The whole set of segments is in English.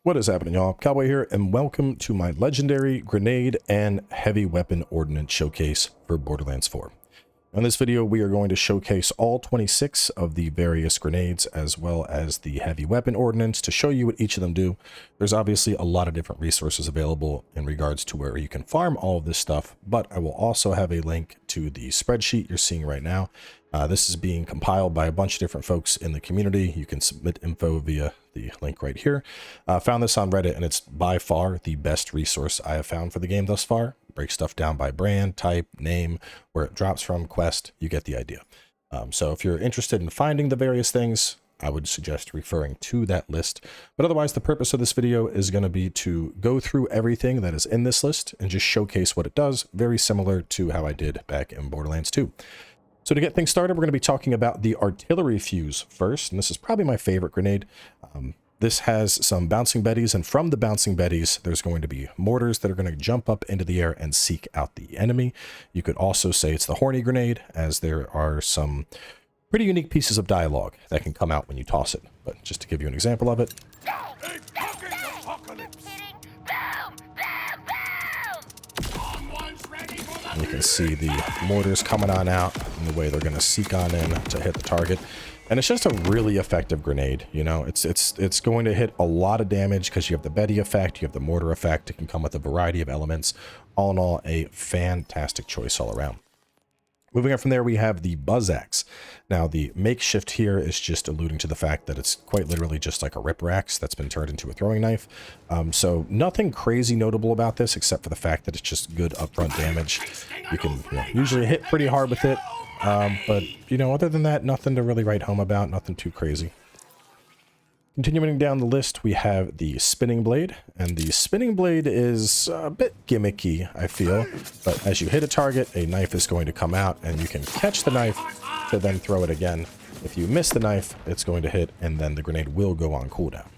What is happening, y'all? Cowboy here, and welcome to my legendary grenade and heavy weapon ordnance showcase for Borderlands 4. In this video, we are going to showcase all 26 of the various grenades as well as the heavy weapon ordnance to show you what each of them do. There's obviously a lot of different resources available in regards to where you can farm all of this stuff, but I will also have a link to the spreadsheet you're seeing right now. This is being compiled by a bunch of different folks in the community. You can submit info via the link right here. Found this on Reddit, and it's by far the best resource I have found for the game thus far. Break stuff down by brand, type, name, where it drops from, quest. You get the idea. So if you're interested in finding the various things, I would suggest referring to that list. But otherwise, the purpose of this video is going to be to go through everything that is in this list and just showcase what it does, very similar to how I did back in Borderlands 2. So to get things started, we're going to be talking about the artillery fuse first, and this is probably my favorite grenade. This has some bouncing betties, and from the bouncing betties, there's going to be mortars that are going to jump up into the air and seek out the enemy. You could also say it's the horny grenade, as there are some pretty unique pieces of dialogue that can come out when you toss it. But just to give you an example of it. You can see the mortars coming on out and the way they're going to seek on in to hit the target. And it's just a really effective grenade. You know, it's going to hit a lot of damage because you have the Betty effect, you have the mortar effect. It can come with a variety of elements. All in all, a fantastic choice all around. Moving on from there, we have the Buzz Axe. Now, the makeshift here is just alluding to the fact that it's quite literally just like a ripper axe that's been turned into a throwing knife. So nothing crazy notable about this, except for the fact that it's just good upfront damage. You can usually hit pretty hard with it. But, other than that, nothing to really write home about, nothing too crazy. Continuing down the list, we have the spinning blade, and the spinning blade is a bit gimmicky, I feel, but as you hit a target, a knife is going to come out, and you can catch the knife to then throw it again. If you miss the knife, it's going to hit, and then the grenade will go on cooldown.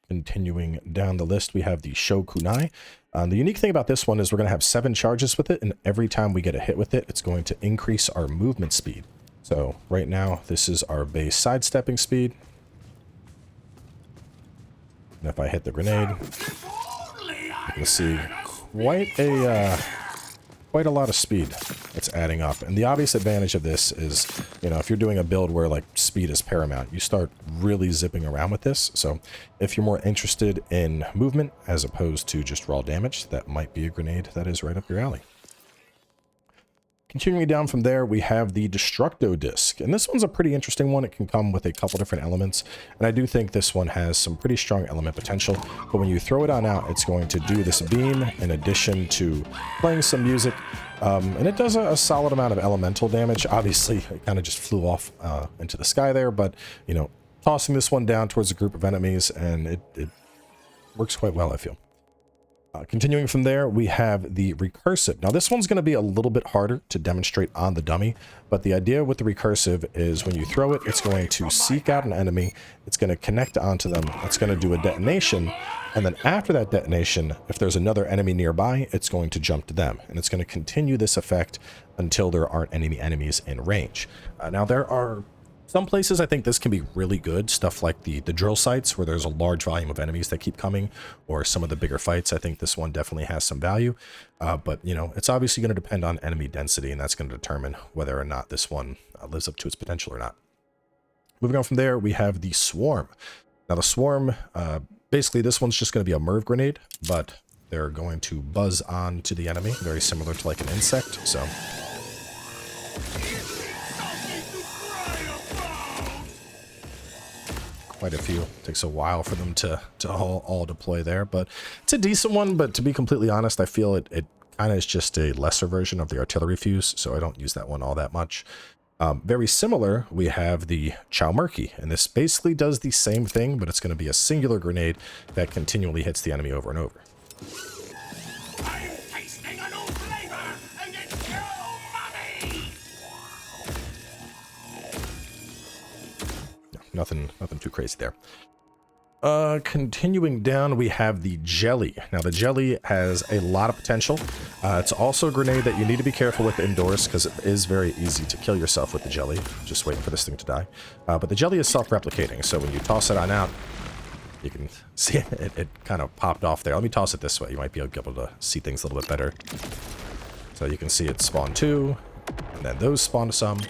Continuing down the list, we have the Sho Kunai. The unique thing about this one is we're going to have 7 charges with it, and every time we get a hit with it, it's going to increase our movement speed. So right now, this is our base sidestepping speed. And if I hit the grenade, you can see quite a lot of speed that's adding up. And the obvious advantage of this is, if you're doing a build where like speed is paramount, you start really zipping around with this. So if you're more interested in movement as opposed to just raw damage, that might be a grenade that is right up your alley. Continuing down from there, we have the Destructo Disc, and this one's a pretty interesting one. It can come with a couple different elements, and I do think this one has some pretty strong element potential, but when you throw it on out, it's going to do this beam in addition to playing some music, and it does a solid amount of elemental damage. Obviously, it kind of just flew off into the sky there, but, tossing this one down towards a group of enemies, and it works quite well, I feel. Continuing from there, we have the Recursive. Now, this one's going to be a little bit harder to demonstrate on the dummy, but the idea with the Recursive is when you throw it, it's going to seek out an enemy, it's going to connect onto them, it's going to do a detonation, and then after that detonation, if there's another enemy nearby, it's going to jump to them, and it's going to continue this effect until there aren't any enemies in range. Now, there are some places I think this can be really good, stuff like the drill sites where there's a large volume of enemies that keep coming, or some of the bigger fights. I think this one definitely has some value, but it's obviously going to depend on enemy density, and that's going to determine whether or not this one lives up to its potential or not. Moving on from there, we have the Swarm. Now the Swarm, basically this one's just going to be a Merv grenade, but they're going to buzz on to the enemy, very similar to like an insect, so quite a few. It takes a while for them to all deploy there, but it's a decent one. But to be completely honest, I feel it kind of is just a lesser version of the artillery fuse, so I don't use that one all that much. Very similar, we have the Chaumurky, and this basically does the same thing, but it's going to be a singular grenade that continually hits the enemy over and over. Nothing too crazy there. Continuing down, we have the jelly. Now, the jelly has a lot of potential. It's also a grenade that you need to be careful with indoors because it is very easy to kill yourself with the jelly. Just waiting for this thing to die. But the jelly is self-replicating, so when you toss it on out, you can see it kind of popped off there. Let me toss it this way. You might be able to see things a little bit better. So you can see it spawn 2, and then those spawn some.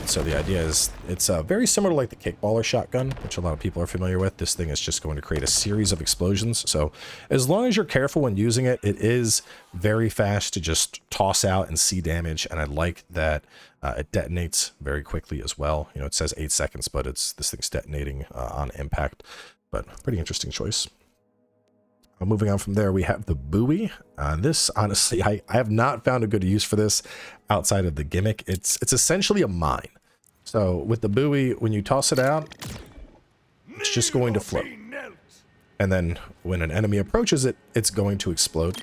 So the idea is it's very similar to like the kickballer shotgun, which a lot of people are familiar with. This thing is just going to create a series of explosions. So as long as you're careful when using it, it is very fast to just toss out and see damage. And I like that it detonates very quickly as well. You know, it says 8 seconds, but this thing's detonating on impact. But pretty interesting choice. Moving on from there, we have the buoy. This, honestly, I have not found a good use for this outside of the gimmick. It's essentially a mine. So with the buoy, when you toss it out, it's just going to float. And then when an enemy approaches it, it's going to explode.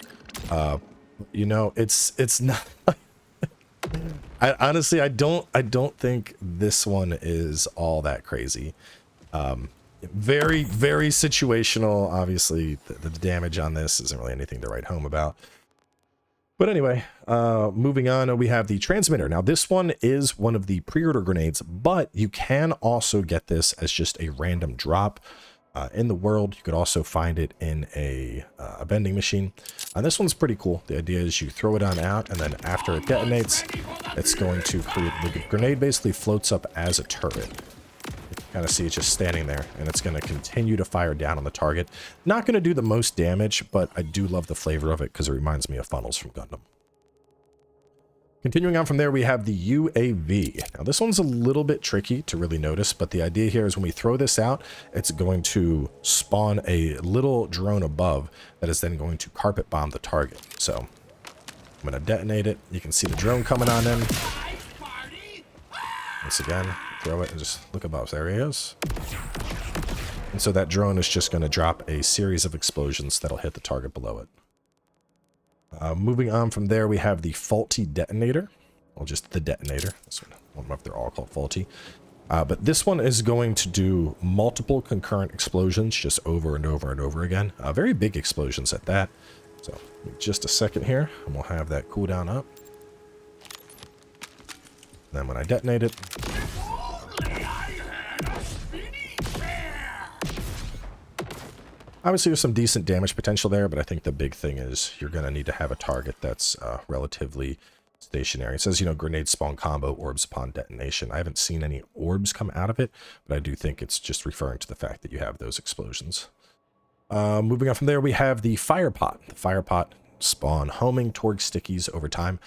You know, it's not. I don't think this one is all that crazy. Very, very situational. Obviously, the damage on this isn't really anything to write home about. But anyway, moving on, we have the transmitter. Now, this one is one of the pre-order grenades, but you can also get this as just a random drop in the world. You could also find it in a vending machine. And this one's pretty cool. The idea is you throw it on out, and then after it detonates, it's going to create... The grenade basically floats up as a turret. Kind of see it just standing there, and it's going to continue to fire down on the target. Not going to do the most damage, but I do love the flavor of it because it reminds me of funnels from Gundam. Continuing on from there, we have the UAV. Now, this one's a little bit tricky to really notice, but the idea here is when we throw this out, it's going to spawn a little drone above that is then going to carpet bomb the target. So I'm going to detonate it. You can see the drone coming on in. Once again, throw it and just look above. There he is. And so that drone is just going to drop a series of explosions that'll hit the target below it. Moving on from there, we have the faulty detonator. Well, just the detonator. This one, I don't know if they're all called faulty. But this one is going to do multiple concurrent explosions just over and over and over again. Very big explosions at that. So just a second here, and we'll have that cooldown up. Then when I detonate it, obviously there's some decent damage potential there, but I think the big thing is you're going to need to have a target that's relatively stationary. It says, you know, grenade spawn combo, orbs upon detonation. I haven't seen any orbs come out of it, but I do think it's just referring to the fact that you have those explosions. Moving on from there, we have the Firepot. The Firepot spawn homing torque stickies over time.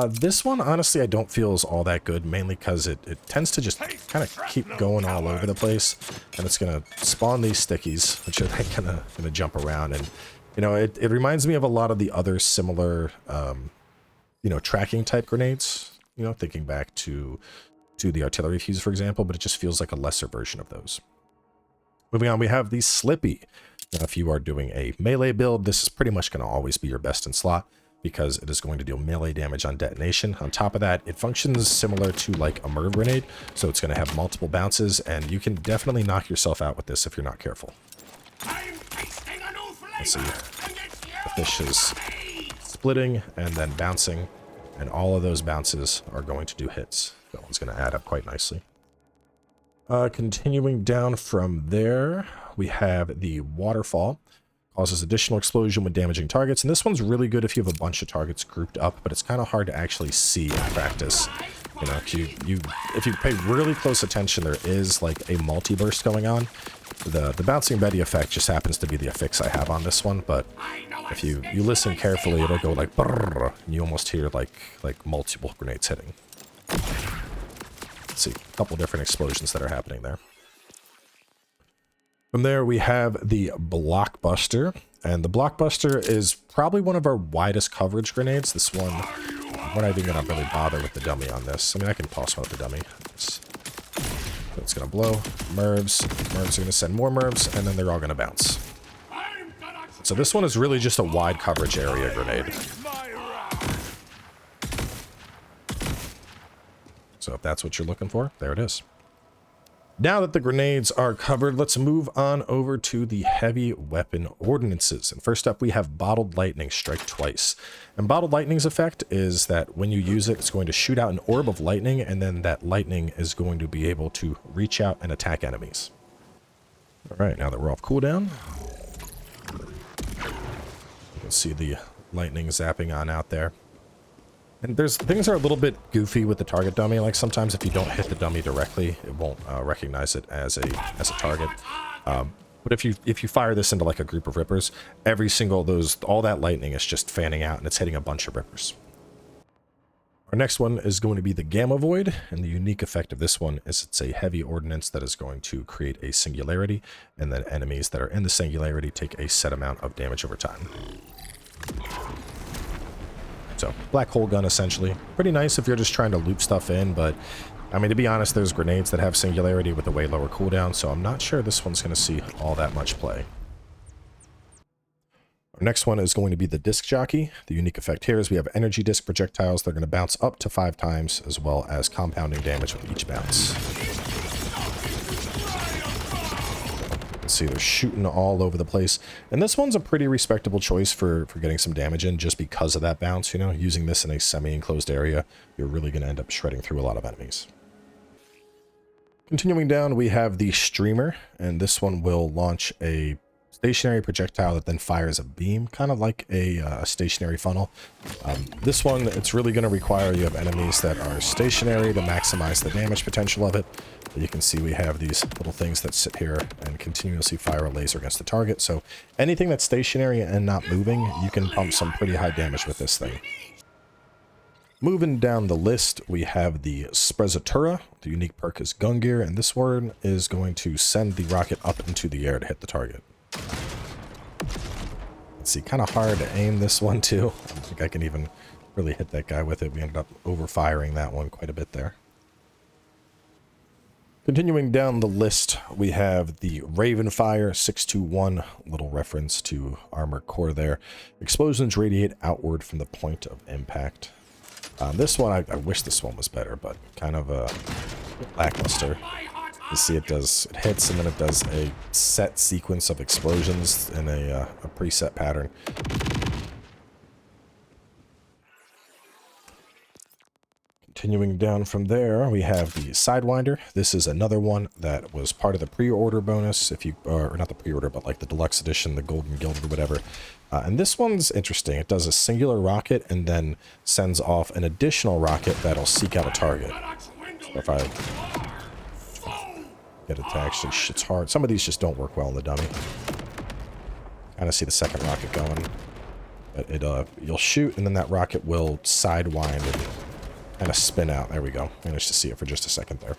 This one, honestly, I don't feel is all that good, mainly because it tends to just kind of keep going all over the place, and it's going to spawn these stickies, which are then going to jump around. And, you know, it reminds me of a lot of the other similar, you know, tracking type grenades, you know, thinking back to the artillery fuse, for example, but it just feels like a lesser version of those. Moving on, we have the Slippy. Now, if you are doing a melee build, this is pretty much going to always be your best in slot, because it is going to deal melee damage on detonation. On top of that, it functions similar to like a MIRV grenade, so it's going to have multiple bounces, and you can definitely knock yourself out with this if you're not careful. Let's see. The fish is splitting and then bouncing, and all of those bounces are going to do hits. That one's going to add up quite nicely. Continuing down from there, we have the Waterfall. Causes additional explosion when damaging targets, and this one's really good if you have a bunch of targets grouped up, but it's kind of hard to actually see in practice. You know, if you pay really close attention, there is like a multi-burst going on. The bouncing Betty effect just happens to be the affix I have on this one, but if you listen carefully, it'll go like brrr, and you almost hear like multiple grenades hitting. Let's see, a couple different explosions that are happening there. From there, we have the Blockbuster, and the Blockbuster is probably one of our widest coverage grenades. This one, we're not even going to really bother with the dummy on this. I mean, I can toss one with the dummy. It's going to blow. MIRVs are going to send more MIRVs, and then they're all going to bounce. So this one is really just a wide coverage area grenade. So if that's what you're looking for, there it is. Now that the grenades are covered, let's move on over to the heavy weapon ordinances. And first up, we have Bottled Lightning, Strike Twice. And Bottled Lightning's effect is that when you use it, it's going to shoot out an orb of lightning, and then that lightning is going to be able to reach out and attack enemies. All right, now that we're off cooldown, you can see the lightning zapping on out there. And things are a little bit goofy with the target dummy. Like sometimes if you don't hit the dummy directly, it won't recognize it as a target. But if you fire this into like a group of rippers, every single all that lightning is just fanning out and it's hitting a bunch of rippers. Our next one is going to be the Gamma Void, and the unique effect of this one is it's a heavy ordnance that is going to create a singularity, and then enemies that are in the singularity take a set amount of damage over time. So, black hole gun essentially. Pretty nice if you're just trying to loop stuff in, but I mean, to be honest, there's grenades that have singularity with a way lower cooldown, so I'm not sure this one's going to see all that much play. Our next one is going to be the Disc Jockey. The unique effect here is we have energy disc projectiles. They're going to bounce up to 5 times, as well as compounding damage with each bounce. See, they're shooting all over the place, and this one's a pretty respectable choice for getting some damage in just because of that bounce. You know, using this in a semi-enclosed area, you're really going to end up shredding through a lot of enemies. Continuing down, we have the Streamer, and this one will launch a stationary projectile that then fires a beam, kind of like a stationary funnel. This one, it's really going to require you have enemies that are stationary to maximize the damage potential of it. You can see we have these little things that sit here and continuously fire a laser against the target. So anything that's stationary and not moving, you can pump some pretty high damage with this thing. Moving down the list, we have the Sprezzatura. The unique perk is Gun Gear, and this one is going to send the rocket up into the air to hit the target. Let's see, kind of hard to aim this one too. I don't think I can even really hit that guy with it. We ended up overfiring that one quite a bit there. Continuing down the list, we have the Ravenfire 621, little reference to Armored Core there. Explosions radiate outward from the point of impact. This one, I wish this one was better, but kind of lackluster. You see it hits and then it does a set sequence of explosions in a preset pattern. Continuing down from there, we have the Sidewinder. This is another one that was part of the pre-order bonus, or not the pre-order, but like the deluxe edition, the Golden Guild or whatever. And this one's interesting. It does a singular rocket and then sends off an additional rocket that'll seek out a target. So if I get it to actually, it's hard. Some of these just don't work well in the dummy. Kind of see the second rocket going. But you'll shoot and then that rocket will sidewind and kind of spin out. There we go. Managed to see it for just a second there.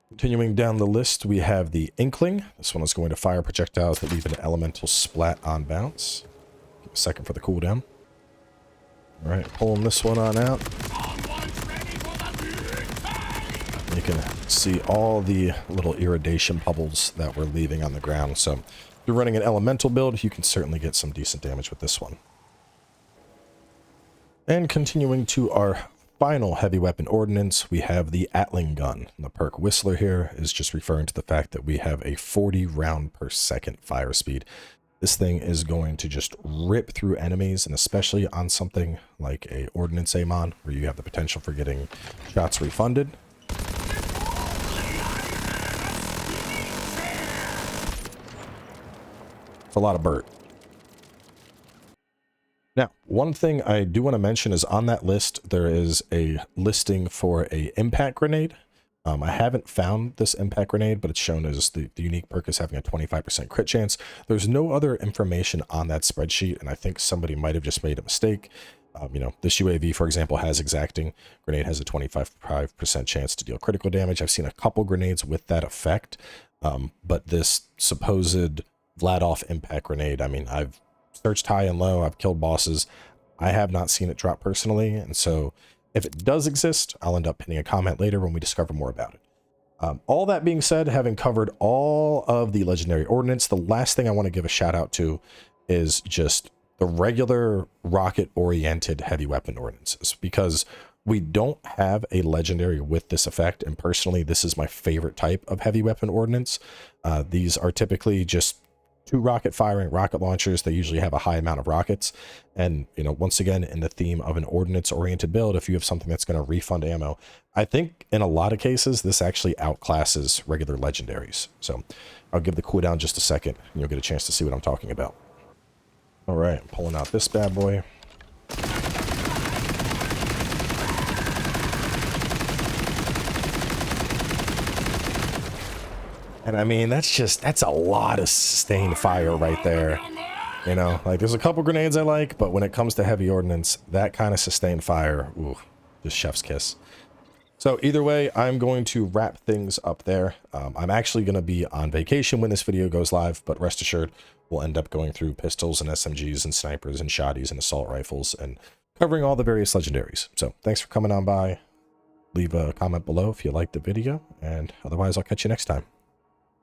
Continuing down the list, we have the Inkling. This one is going to fire projectiles that leave an elemental splat on bounce. Give a second for the cooldown. All right, pulling this one on out. You can see all the little irradiation bubbles that we're leaving on the ground. So if you're running an elemental build, you can certainly get some decent damage with this one. And continuing to our final heavy weapon ordnance, we have the Atling Gun. The perk Whistler here is just referring to the fact that we have a 40 round per second fire speed. This thing is going to just rip through enemies, and especially on something like a Ordnance Amon, where you have the potential for getting shots refunded. It's a lot of Burt. Now, one thing I do want to mention is on that list, there is a listing for a impact grenade. I haven't found this impact grenade, but it's shown as the unique perk is having a 25% crit chance. There's no other information on that spreadsheet, and I think somebody might have just made a mistake. You know, this UAV, for example, has exacting. Grenade has a 25% chance to deal critical damage. I've seen a couple grenades with that effect, but this supposed Vladoff impact grenade, I mean, I've searched high and low, I've killed bosses. I have not seen it drop personally, and so if it does exist, I'll end up pinning a comment later when we discover more about it. All that being said, having covered all of the legendary ordnance, the last thing I want to give a shout out to is just the regular rocket-oriented heavy weapon ordnances, because We don't have a legendary with this effect, and personally, this is my favorite type of heavy weapon ordnance. These are typically just 2 rocket firing rocket launchers. They usually have a high amount of rockets, and you know, once again, in the theme of an ordnance oriented build, if you have something that's going to refund ammo, I think in a lot of cases this actually outclasses regular legendaries. So I'll give the cooldown just a second and you'll get a chance to see what I'm talking about. All right, I'm pulling out this bad boy. And I mean, that's a lot of sustained fire right there. You know, like there's a couple grenades I like, but when it comes to heavy ordnance, that kind of sustained fire, ooh, just chef's kiss. So either way, I'm going to wrap things up there. I'm actually going to be on vacation when this video goes live, but rest assured, we'll end up going through pistols and SMGs and snipers and shotties and assault rifles and covering all the various legendaries. So thanks for coming on by. Leave a comment below if you liked the video, and otherwise I'll catch you next time.